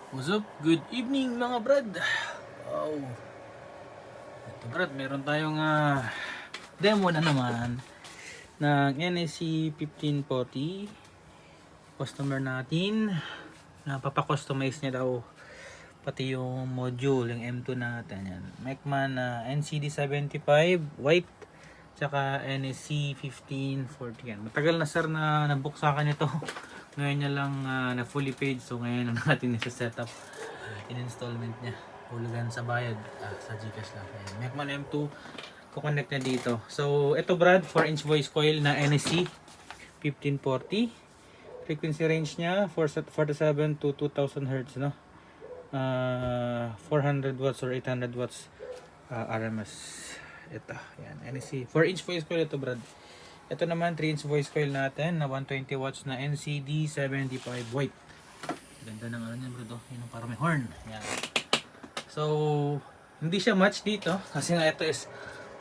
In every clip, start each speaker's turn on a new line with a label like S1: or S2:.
S1: What's up? Good evening mga brad. Wow. Ito brad, meron tayong demo na naman ng NSC 1540. Customer natin na papakustomize niya daw pati yung module, yung M2 natin yan. Mecman NCD 75 white tsaka NSC 1540 yan. Matagal na sir na nabook sa akin ito. Ngayon niya lang na fully paid, so ngayon lang natin isa-setup in installment niya. Hulugan sa bayad sa Gcash lang. Ayan. Mecman M2 kukonect na dito. So ito brad, 4-inch voice coil na NSC 1540. Frequency range niya 47 to 2000 Hz, no? 400 watts or 800 watts RMS. Ito, yan, NSC 4-inch voice coil ito brad. Ito naman 3-inch voice coil natin na 120 watts na NCD 75 white. Ganda ng ano niya bro, yun yung parang may horn. Yan. So, hindi siya match dito kasi nga ito is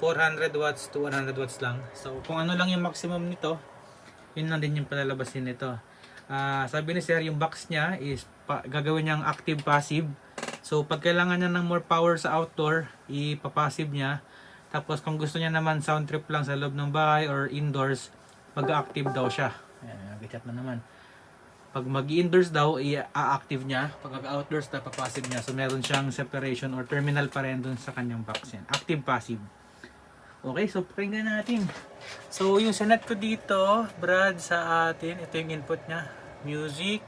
S1: 400 watts to 100 watts lang. So, kung ano lang yung maximum nito, yun lang din yung palalabasin nito. Sabi ni sir, yung box niya is gagawin niyang active passive. So, pag kailangan niya ng more power sa outdoor, ipapassive niya. Tapos kung gusto niya naman sound trip lang sa loob ng bahay or indoors, mag-active daw siya. Ayan, nag-chat na naman. Pag mag-indoors daw, i-active niya. Pag mag-outdoors, papassive niya. So meron siyang separation or terminal pa rin dun sa kanyang box yan. Active passive. Okay, so pakinggan natin. So yung sinet ko dito, Brad, sa atin, ito yung input niya. Music,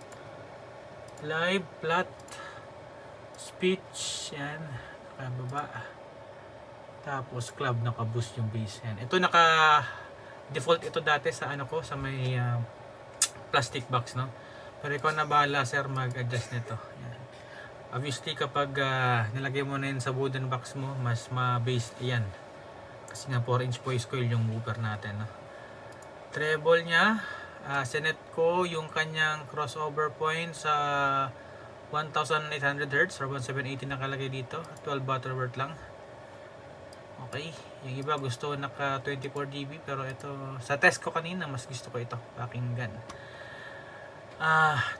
S1: live, flat, speech, yan. Baba. Tapos club, naka-boost yung bass. Yan. Ito naka-default ito dati sa ano ko, sa may plastic box, no? Pero ikaw na bahala sir mag-adjust nito. Yan. Obviously kapag nilagay mo na yun sa wooden box mo, mas ma-bass yan. Kasi nga 4-inch voice coil yung woofer natin, no? Treble niya, sinet ko yung kanyang crossover point sa 1800 Hz or 1780 nakalagay dito. 12 Butterworth lang. Okay, yung iba gusto naka 24 dB pero ito sa test ko kanina mas gusto ko ito, pakinggan.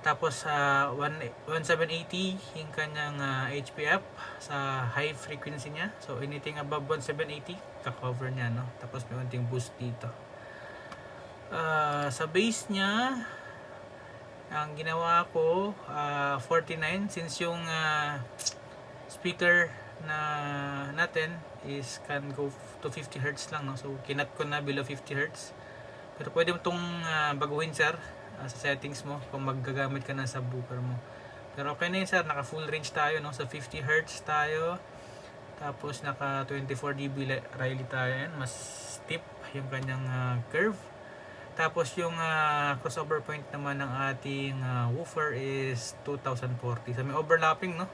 S1: Tapos 1780 yung kanyang HPF sa high frequency niya. So anything above 1780 ka-cover niya, no? Tapos may unting boost dito. Sa bass niya ang ginawa ko 49 since yung speaker na natin is can go to 50 Hz lang, no? So kinat ko na below 50 Hz. Pero pwede mo itong baguhin sir sa settings mo kung maggagamit ka na sa subwoofer mo. Pero okay na yun sir, naka full range tayo, no? So 50 Hz tayo. Tapos naka 24 dB Riley tayo. Yan, mas steep yung kanyang curve. Tapos yung crossover point naman ng ating woofer is 2040. So may overlapping, no?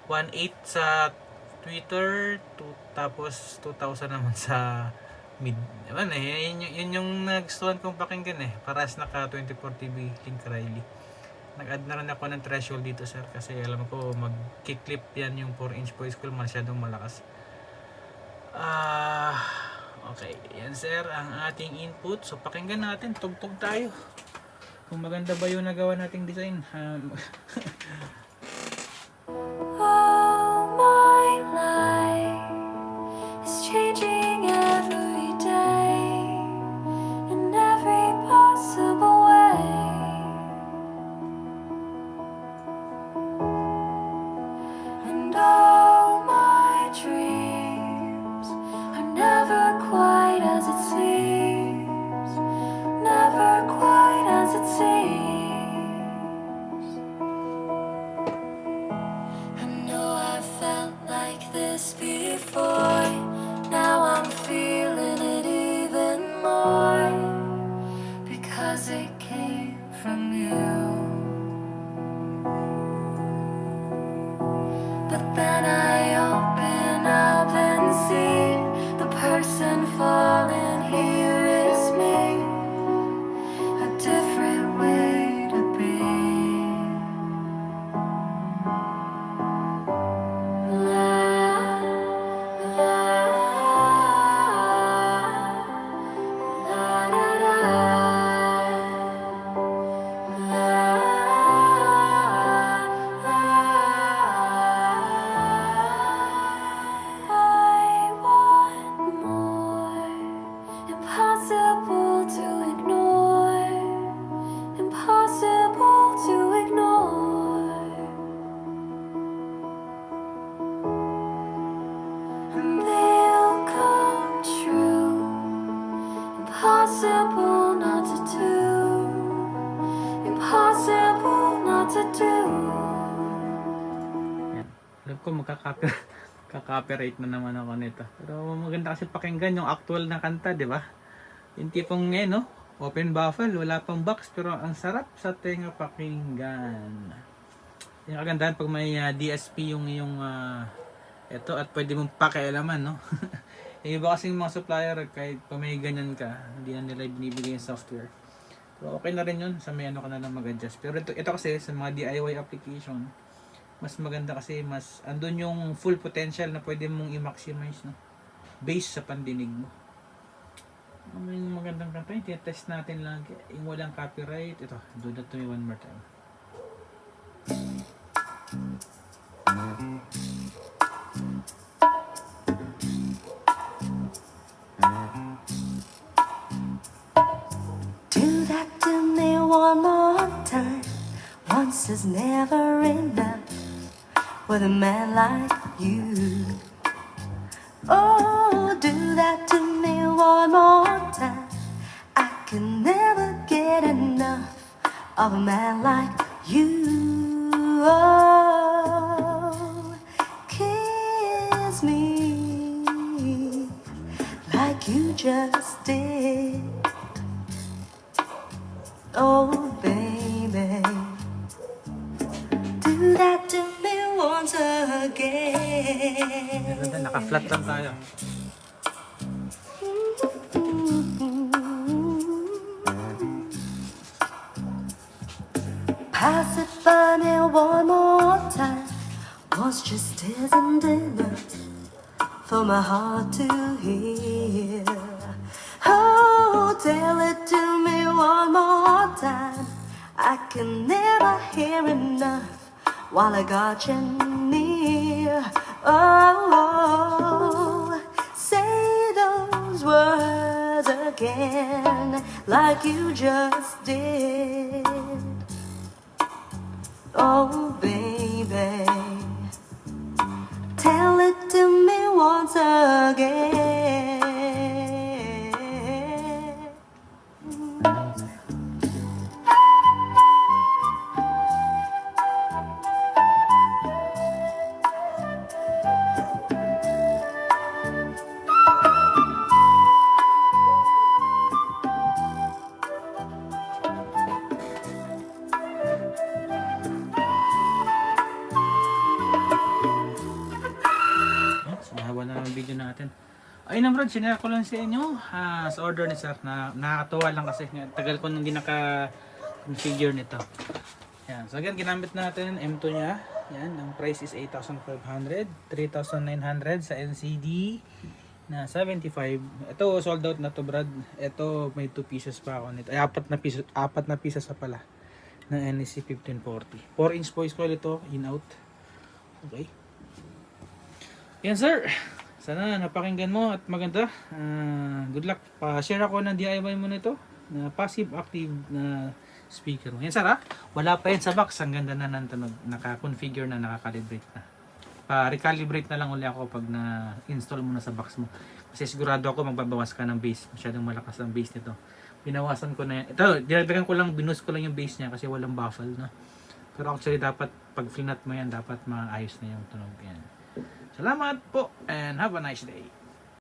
S1: 1.8 sa Twitter, tapos 2,000 naman sa mid. Ewan yun yung nagustuhan kong pakinggan eh. Paras naka 24 dB Link Riley. Nag-add na rin ako ng threshold dito sir kasi alam ko mag-kick-clip yan yung 4-inch voice coil, masyadong malakas. Okay, yan sir ang ating input. So pakinggan natin, tugtog tayo. Kung maganda ba yung nagawa nating design.
S2: Changing every day in every possible way, and all my dreams are never quite as it seems, never quite as it seems. I know I've felt like this before. Now I'm feeling it even more because it came from you. But then I open up and see the person falling here is me, a different way to be.
S1: ko kakopyright na naman ako nito. Pero maganda kasi pakinggan yung actual na kanta, di ba? Yung tipong ngayon, no? Open baffle, wala pang box, pero ang sarap sa tenga pakinggan. Yung kagandahan pag may DSP yung iyong ito at pwede mong pakialaman, no? Yung iba kasing mga supplier, kahit pa may ganyan ka, hindi na nila binibigay yung software. Pero okay na rin yun, sa may ano ka na lang mag-adjust. Pero ito kasi, sa mga DIY application, mas maganda kasi mas andun yung full potential na pwede mong i-maximize, no? Based sa pandinig mo. May magandang kanta, i-test natin lagi. Yung walang copyright, ito, do that to me one more time.
S2: Do that to me one more time. Once is never enough with a man like you. Oh, do that to me one more time. I can never get enough of a man like you. Oh, kiss me like you just did. Oh, baby, do that to me once again.
S1: Ganda, naka-flat lang tayo.
S2: Pass it by me one more time. Was just isn't enough for my heart to hear. Oh, tell it to me one more time. I can never hear enough while I got you near. Oh, say those words again like you just did. Oh, baby, tell it to me once again.
S1: Mahaba na lang ang video natin. Ayun na Brad, sinare ko lang sa inyo sa order ni sir na nakakatuwa lang kasi tagal ko nang hindi naka-configure nito. Yan. So again, ginamit natin M2 niya. Yan, ang price is 8,500, 3,900 sa NCD na 75. Ito sold out na to Brad. Ito may 2 pieces pa ako nito. Ay, apat na pieces pa pala ng NEC 1540. 4-inch voice coil ito, in out. Okay. Yan sir, sana napakinggan mo at maganda. Good luck. Pa-share ako ng DIY mo nito na passive active na speaker mo. Yan sir ha, wala pa yan sa box. Ang ganda na ng tunog. Naka-configure na, naka-calibrate na. Pa-recalibrate na lang uli ako pag na-install mo na sa box mo. Kasi sigurado ako magbabawas ka ng bass. Masyadong malakas ang bass nito. Binawasan ko na yan. Ito, dinagdagan ko lang, binus ko lang yung bass niya kasi walang baffle na. Pero actually dapat pag flinat mo yan, dapat maayos na yung tunog yan. Salamat po and have a nice day.